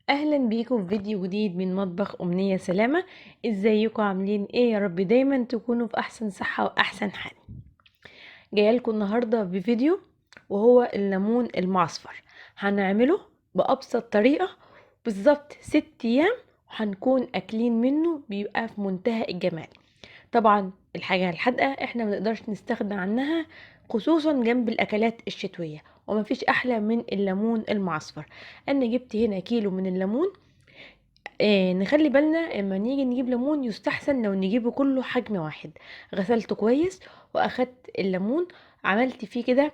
اهلا بيكم في فيديو جديد من مطبخ امنية سلامة. ازيكم عاملين ايه؟ يا رب دايما تكونوا في احسن صحة واحسن حال. جايه لكم النهارده بفيديو وهو الليمون المعصفر. هنعمله بابسط طريقة، بالظبط 6 ايام وهنكون اكلين منه، بيبقى في منتهى الجمال. طبعا الحاجة الحادقة احنا منقدرش نستغنى عنها، خصوصا جنب الاكلات الشتوية، ومفيش احلى من الليمون المعصفر. انا جبت هنا كيلو من الليمون. نخلي بالنا اما نيجي نجيب ليمون يستحسن لو نجيبه كله حجم واحد. غسلته كويس واخدت الليمون، عملت فيه كده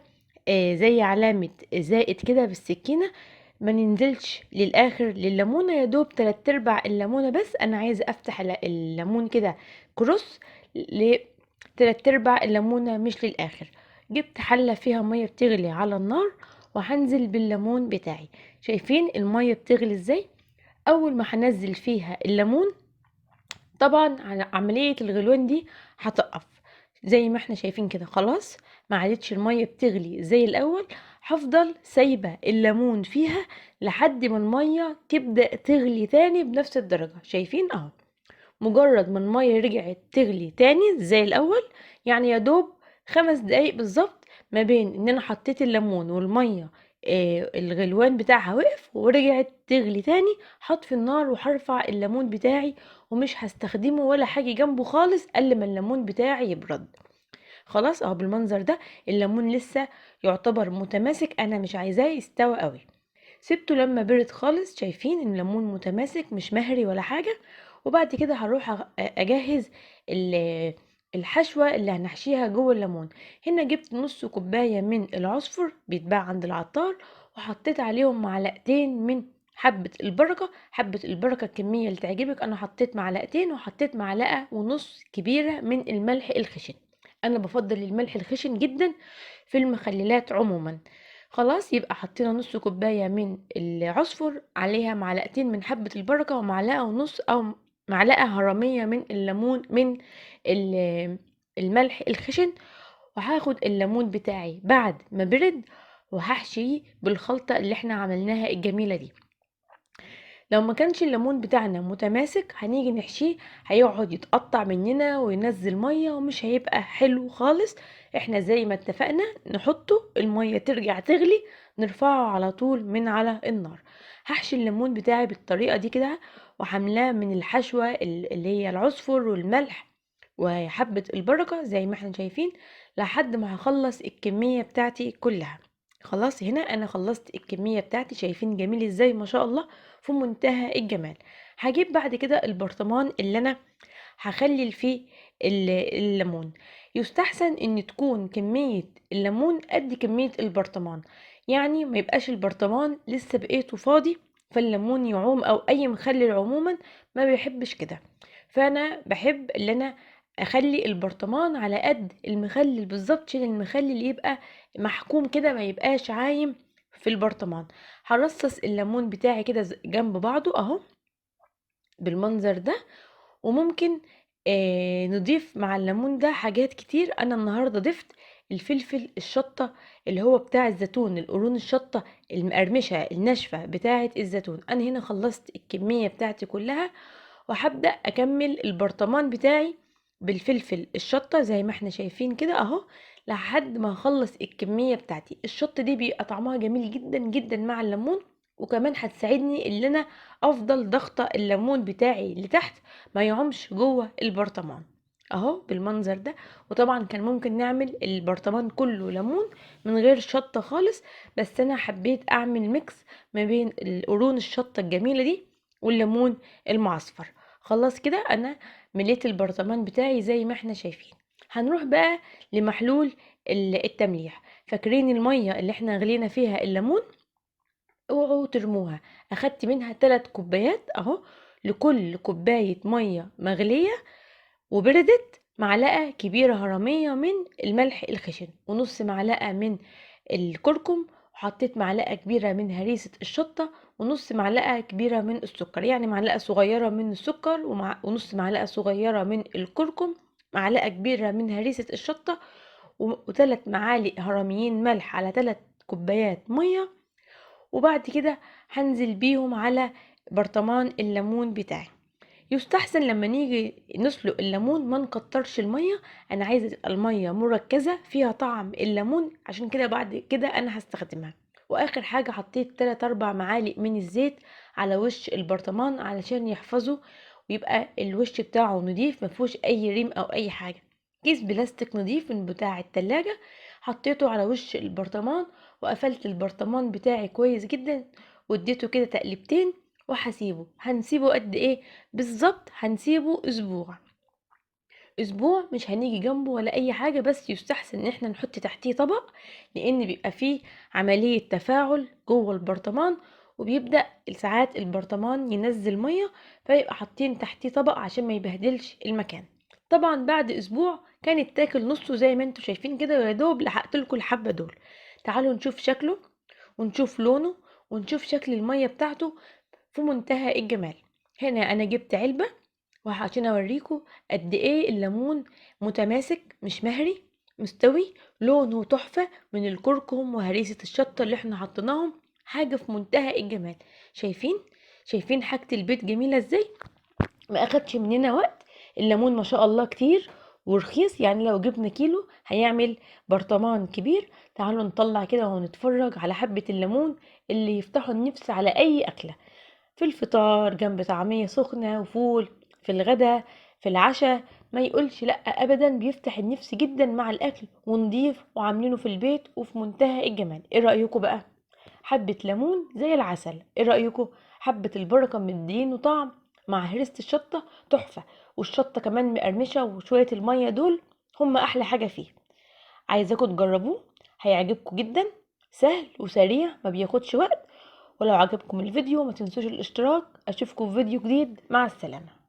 زي علامة زائد كده بالسكينة. ما ننزلش للاخر لليمونة، يا دوب 3/4 الليمونة بس. انا عايزة افتح الليمون كده كروس ل 3/4 الليمونة مش للاخر. جبت حلة فيها مية بتغلي على النار وهنزل بالليمون بتاعي. شايفين المية بتغلي ازاي؟ اول ما هنزل فيها الليمون، طبعا عملية الغلوان دي هتقف زي ما احنا شايفين كده. خلاص ما عادتش المية بتغلي زي الاول. هفضل سايبة الليمون فيها لحد ما المية تبدأ تغلي تاني بنفس الدرجة. شايفين اهو، مجرد ما المية رجعت تغلي تاني زي الاول، يعني يا دوب 5 دقايق بالظبط ما بين ان انا حطيت الليمون والمية، الغلوان بتاعها وقف ورجعت تغلي تاني. هطفي النار وهرفع الليمون بتاعي، ومش هستخدمه ولا حاجة جنبه خالص الا ما الليمون بتاعي يبرد. خلاص اهو بالمنظر ده الليمون لسه يعتبر متماسك، انا مش عايزاه يستوى قوي. سبته لما برد خالص. شايفين ان الليمون متماسك مش مهري ولا حاجة. وبعد كده هروح اجهز الحشوة اللي هنحشيها جوه الليمون. هنا جبت نص كوباية من العصفر بيتباع عند العطار، وحطيت عليهم معلقتين من حبة البركة. حبة البركة الكمية اللي تعجبك، انا حطيت معلقتين، وحطيت معلقة ونص كبيرة من الملح الخشن. انا بفضل الملح الخشن جدا في المخللات عموما. خلاص يبقى حطينا نص كوباية من العصفر، عليها معلقتين من حبة البركة، ومعلقة ونص أو معلقة هرمية من الليمون من الملح الخشن. وهاخد الليمون بتاعي بعد ما برد وهحشيه بالخلطة اللي احنا عملناها الجميلة دي. لو ما كانش الليمون بتاعنا متماسك هنيجي نحشيه، هيقعد يتقطع مننا وينزل مية ومش هيبقى حلو خالص. احنا زي ما اتفقنا نحطه، المية ترجع تغلي نرفعه على طول من على النار. هحشي الليمون بتاعي بالطريقة دي كده، وحملاه من الحشوة اللي هي العصفر والملح وحبة البركة زي ما احنا شايفين، لحد ما هخلص الكمية بتاعتي كلها. خلاص هنا انا خلصت الكمية بتاعتي. شايفين جميل ازاي؟ ما شاء الله، في منتهى الجمال. هجيب بعد كده البرطمان اللي انا هخلل فيه الليمون. يستحسن ان تكون كمية الليمون قد كمية البرطمان، يعني ما يبقاش البرطمان لسه بقيته فاضي فالليمون يعوم، او اي مخلل عموما ما بيحبش كده. فانا بحب ان انا اخلي البرطمان على قد المخلل بالظبط، عشان المخلل يبقى محكوم كده ما يبقاش عايم في البرطمان. هرصص الليمون بتاعي كده جنب بعضه اهو بالمنظر ده. وممكن نضيف مع الليمون ده حاجات كتير. انا النهارده ضفت الفلفل الشطه اللي هو بتاع الزيتون، القرون الشطه المقرمشه الناشفه بتاعه الزيتون. انا هنا خلصت الكميه بتاعتي كلها، وهبدا اكمل البرطمان بتاعي بالفلفل الشطه زي ما احنا شايفين كده اهو، لحد ما اخلص الكميه بتاعتي. الشطه دي بيبقى طعمها جميل جدا جدا مع الليمون، وكمان هتساعدني ان انا افضل ضغطه الليمون بتاعي لتحت ما يعومش جوه البرطمان اهو بالمنظر ده. وطبعا كان ممكن نعمل البرطمان كله ليمون من غير شطه خالص، بس انا حبيت اعمل ميكس ما بين القرون الشطه الجميله دي والليمون المعصفر. خلاص كده انا مليت البرطمان بتاعي زي ما احنا شايفين. هنروح بقى لمحلول التمليح. فاكرين الميه اللي احنا غلينا فيها الليمون؟ اوعوا ترموها. اخدت منها 3 كوبايات اهو. لكل كوباية مية مغلية وبردت معلقة كبيرة هرمية من الملح الخشن، ونص معلقة من الكركم، وحطيت معلقة كبيرة من هريسة الشطة، ونص معلقة كبيرة من السكر، يعني معلقة صغيرة من السكر ونص معلقة صغيرة من الكركم، معلقة كبيرة من هريسة الشطة، و3 معالق هرميين ملح على 3 كوبايات مية. وبعد كده هنزل بيهم على برطمان الليمون بتاعي. يستحسن لما نيجي نسلق الليمون ما نكترش المية، انا عايزة تبقى المية مركزة فيها طعم الليمون، عشان كده بعد كده انا هستخدمها. واخر حاجة حطيت 3 4 معالق من الزيت على وش البرطمان علشان يحفظه ويبقى الوش بتاعه نضيف مفيهوش اي ريم او اي حاجة. كيس بلاستيك نضيف من بتاع التلاجة حطيته على وش البرطمان، وقفلت البرطمان بتاعي كويس جدا واديته كده تقلبتين هنسيبه قد ايه بالظبط؟ هنسيبه اسبوع. اسبوع مش هنيجي جنبه ولا اي حاجة، بس يستحسن ان احنا نحط تحتيه طبق، لان بيبقى فيه عملية تفاعل جوه البرطمان، وبيبدأ ساعات البرطمان ينزل مية، فيبقى حاطين تحتيه طبق عشان ما يبهدلش المكان. طبعا بعد اسبوع كان التاكل نصه زي ما انتوا شايفين كده، ويا دوب لحقت لكم الحبة دول. تعالوا نشوف شكله ونشوف لونه ونشوف شكل المية بتاعته في منتهى الجمال. هنا انا جبت علبة وعشان اوريكم قد ايه الليمون متماسك مش مهري، مستوي، لونه تحفة من الكركم وهريسة الشطة اللي احنا حطيناهم، حاجة في منتهى الجمال. شايفين حاجة البيت جميلة ازاي؟ ما اخدش مننا وقت. الليمون ما شاء الله كتير ورخيص، يعني لو جبنا كيلو هيعمل برطمان كبير. تعالوا نطلع كده ونتفرج على حبة الليمون اللي يفتحوا النفس على اي اكلة، في الفطار جنب طعمية سخنة وفول، في الغدا، في العشاء، ما يقولش لا ابدا، بيفتح النفس جدا مع الاكل، ونضيف وعاملينه في البيت وفي منتهى الجمال. ايه رأيكم بقى؟ حبة ليمون زي العسل، ايه رأيكم؟ حبة البركة مدينه طعم مع هرسة الشطة تحفة، والشطة كمان مقرمشة، وشوية المية دول هم احلى حاجة فيه. عايزاكم تجربوه، هيعجبكم جدا، سهل وسريع ما بياخدش وقت. ولو عجبكم الفيديو ما تنسوش الاشتراك. اشوفكم في فيديو جديد، مع السلامة.